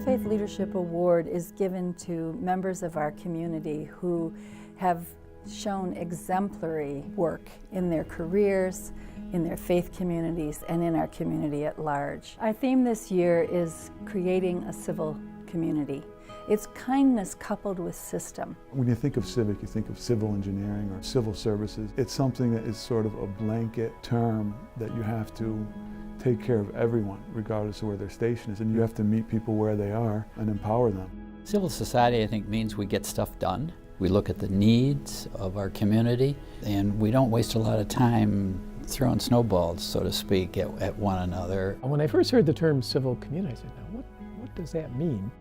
Interfaith Leadership Award is given to members of our community who have shown exemplary work in their careers, in their faith communities, and in our community at large. Our theme this year is creating a civil community. It's kindness coupled with system. When you think of civic, you think of civil engineering or civil services. It's something that is sort of a blanket term that you have to take care of everyone, regardless of where their station is, and you have to meet people where they are and empower them. Civil society, I think, means we get stuff done. We look at the needs of our community, and we don't waste a lot of time throwing snowballs, so to speak, at one another. When I first heard the term civil community, I said, now what does that mean?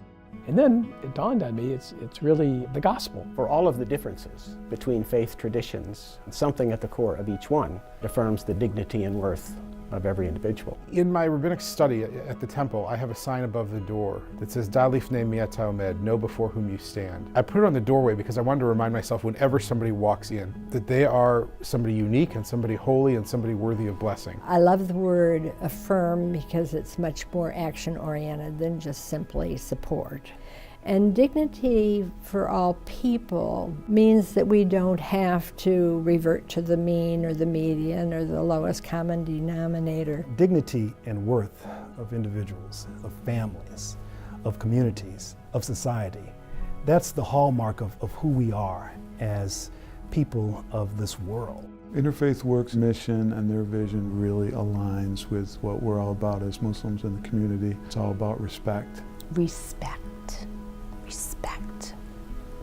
And then it dawned on me, it's really the gospel. For all of the differences between faith traditions, something at the core of each one affirms the dignity and worth of every individual. In my rabbinic study at the temple, I have a sign above the door that says, Da lifnei mi ata omed, know before whom you stand. I put it on the doorway because I wanted to remind myself whenever somebody walks in that they are somebody unique and somebody holy and somebody worthy of blessing. I love the word affirm because it's much more action-oriented than just simply support. And dignity for all people means that we don't have to revert to the mean or the median or the lowest common denominator. Dignity and worth of individuals, of families, of communities, of society. That's the hallmark of who we are as people of this world. Interfaith Works' mission and their vision really aligns with what we're all about as Muslims in the community. It's all about respect. Respect.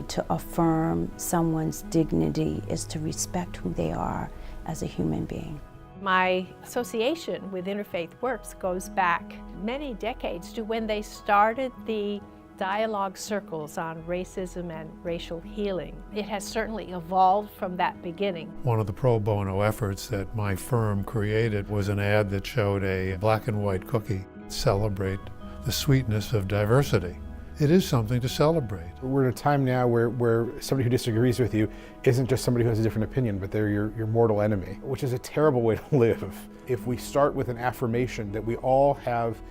To affirm someone's dignity is to respect who they are as a human being. My association with Interfaith Works goes back many decades to when they started the dialogue circles on racism and racial healing. It has certainly evolved from that beginning. One of the pro bono efforts that my firm created was an ad that showed a black and white cookie celebrate the sweetness of diversity. It is something to celebrate. We're in a time now where somebody who disagrees with you isn't just somebody who has a different opinion, but they're your mortal enemy, which is a terrible way to live. If we start with an affirmation that we all have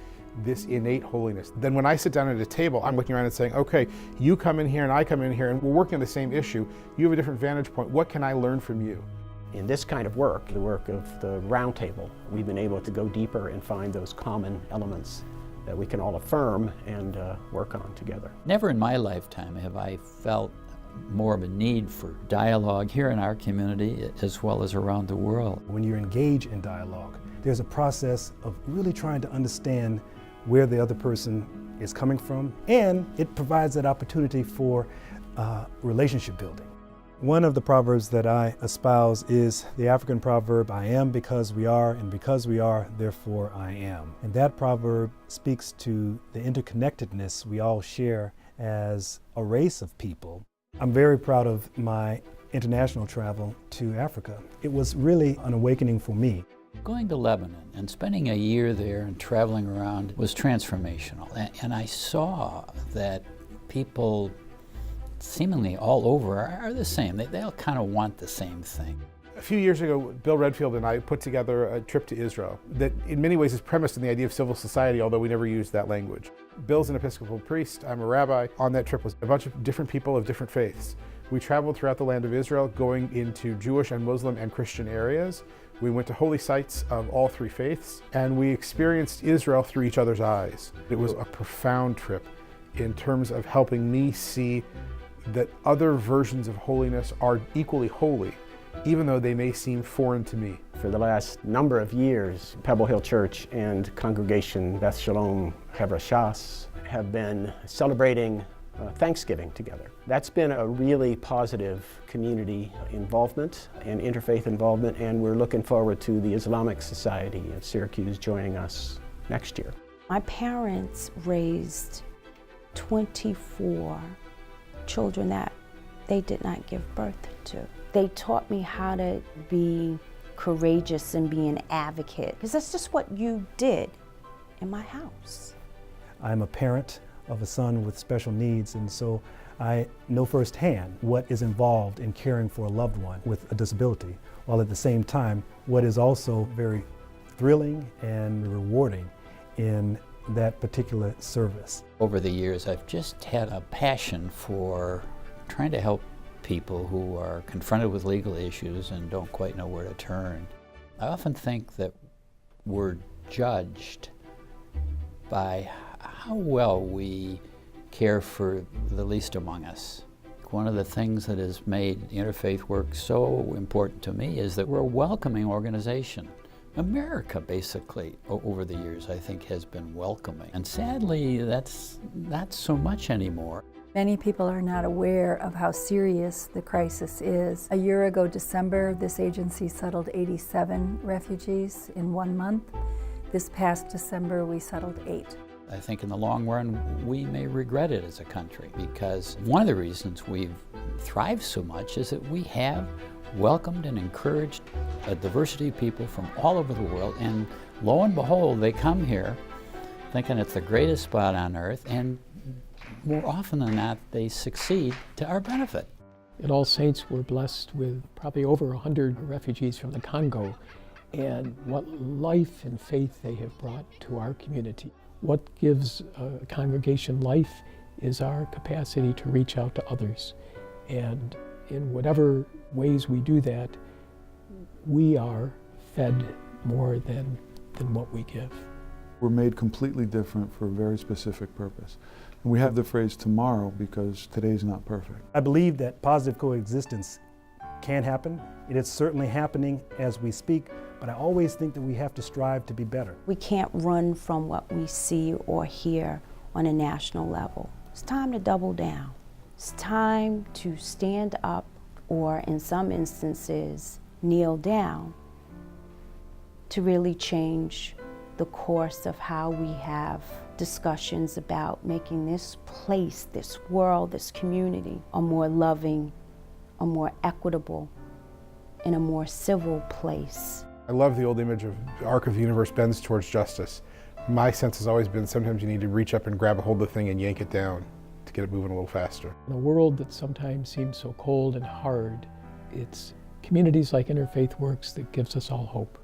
this innate holiness, then when I sit down at a table, I'm looking around and saying, okay, you come in here and I come in here and we're working on the same issue. You have a different vantage point. What can I learn from you? In this kind of work, the work of the round table, we've been able to go deeper and find those common elements that we can all affirm and work on together. Never in my lifetime have I felt more of a need for dialogue here in our community as well as around the world. When you engage in dialogue, there's a process of really trying to understand where the other person is coming from, and it provides that opportunity for relationship building. One of the proverbs that I espouse is the African proverb, I am because we are, and because we are, therefore I am. And that proverb speaks to the interconnectedness we all share as a race of people. I'm very proud of my international travel to Africa. It was really an awakening for me. Going to Lebanon and spending a year there and traveling around was transformational. And I saw that people seemingly all over are the same. They all kind of want the same thing. A few years ago, Bill Redfield and I put together a trip to Israel that in many ways is premised on the idea of civil society, although we never used that language. Bill's an Episcopal priest, I'm a rabbi. On that trip was a bunch of different people of different faiths. We traveled throughout the land of Israel, going into Jewish and Muslim and Christian areas. We went to holy sites of all three faiths, and we experienced Israel through each other's eyes. It was a profound trip in terms of helping me see that other versions of holiness are equally holy, even though they may seem foreign to me. For the last number of years, Pebble Hill Church and Congregation Beth Shalom Hebra Shas have been celebrating Thanksgiving together. That's been a really positive community involvement and interfaith involvement, and we're looking forward to the Islamic Society of Syracuse joining us next year. My parents raised 24 children that they did not give birth to. They taught me how to be courageous and be an advocate, because that's just what you did in my house. I'm a parent of a son with special needs, and so I know firsthand what is involved in caring for a loved one with a disability, while at the same time, what is also very thrilling and rewarding in that particular service. Over the years, I've just had a passion for trying to help people who are confronted with legal issues and don't quite know where to turn. I often think that we're judged by how well we care for the least among us. One of the things that has made Interfaith Works so important to me is that we're a welcoming organization. America, basically, over the years, I think, has been welcoming. And sadly, that's not so much anymore. Many people are not aware of how serious the crisis is. A year ago, December, this agency settled 87 refugees in 1 month. This past December, we settled 8. I think in the long run, we may regret it as a country, because one of the reasons we've thrived so much is that we have welcomed and encouraged a diversity of people from all over the world, and lo and behold, they come here thinking it's the greatest spot on earth, and more often than not, they succeed to our benefit. At All Saints, we're blessed with probably over 100 refugees from the Congo, and what life and faith they have brought to our community. What gives a congregation life is our capacity to reach out to others. And in whatever ways we do that, we are fed more than what we give. We're made completely different for a very specific purpose. And we have the phrase tomorrow because today's not perfect. I believe that positive coexistence can happen. It is certainly happening as we speak, but I always think that we have to strive to be better. We can't run from what we see or hear on a national level. It's time to double down. It's time to stand up, or in some instances, kneel down, to really change the course of how we have discussions about making this place, this world, this community a more loving, a more equitable, and a more civil place. I love the old image of the arc of the universe bends towards justice. My sense has always been sometimes you need to reach up and grab a hold of the thing and yank it down to get it moving a little faster. In a world that sometimes seems so cold and hard, it's communities like Interfaith Works that gives us all hope.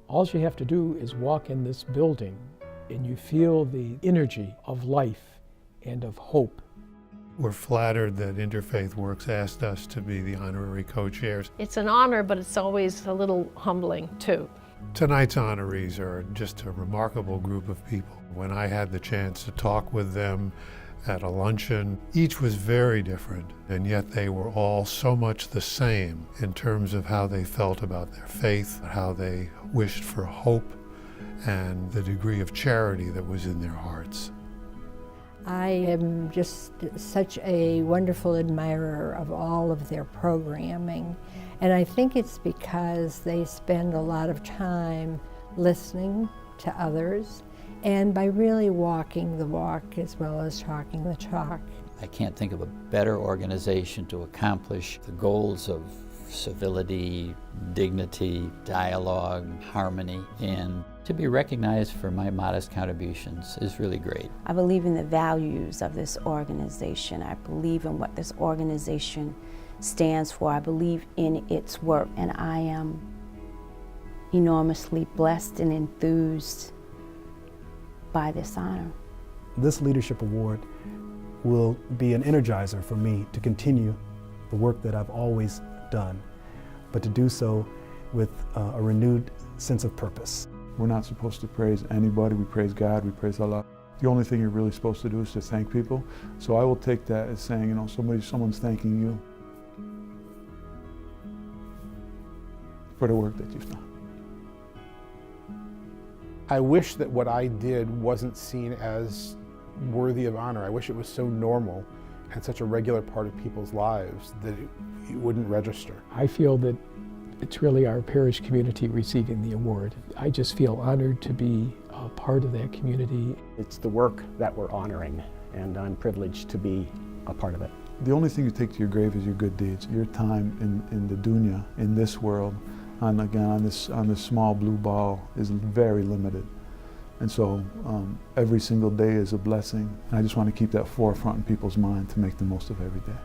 All you have to do is walk in this building and you feel the energy of life and of hope. We're flattered that Interfaith Works asked us to be the honorary co-chairs. It's an honor, but it's always a little humbling, too. Tonight's honorees are just a remarkable group of people. When I had the chance to talk with them at a luncheon, each was very different, and yet they were all so much the same in terms of how they felt about their faith, how they wished for hope, and the degree of charity that was in their hearts. I am just such a wonderful admirer of all of their programming, and I think it's because they spend a lot of time listening to others and by really walking the walk as well as talking the talk. I can't think of a better organization to accomplish the goals of civility, dignity, dialogue, harmony, and to be recognized for my modest contributions is really great. I believe in the values of this organization. I believe in what this organization stands for. I believe in its work, and I am enormously blessed and enthused by this honor. This leadership award will be an energizer for me to continue the work that I've always done, but to do so with a renewed sense of purpose. We're not supposed to praise anybody. We praise God, we praise Allah. The only thing you're really supposed to do is to thank people. So I will take that as saying, you know, someone's thanking you for the work that you've done. I wish that what I did wasn't seen as worthy of honor. I wish it was so normal and such a regular part of people's lives that it wouldn't register. I feel that it's really our parish community receiving the award. I just feel honored to be a part of that community. It's the work that we're honoring, and I'm privileged to be a part of it. The only thing you take to your grave is your good deeds. Your time in the dunya, in this world, on this small blue ball is very limited. And so every single day is a blessing. And I just want to keep that forefront in people's mind to make the most of every day.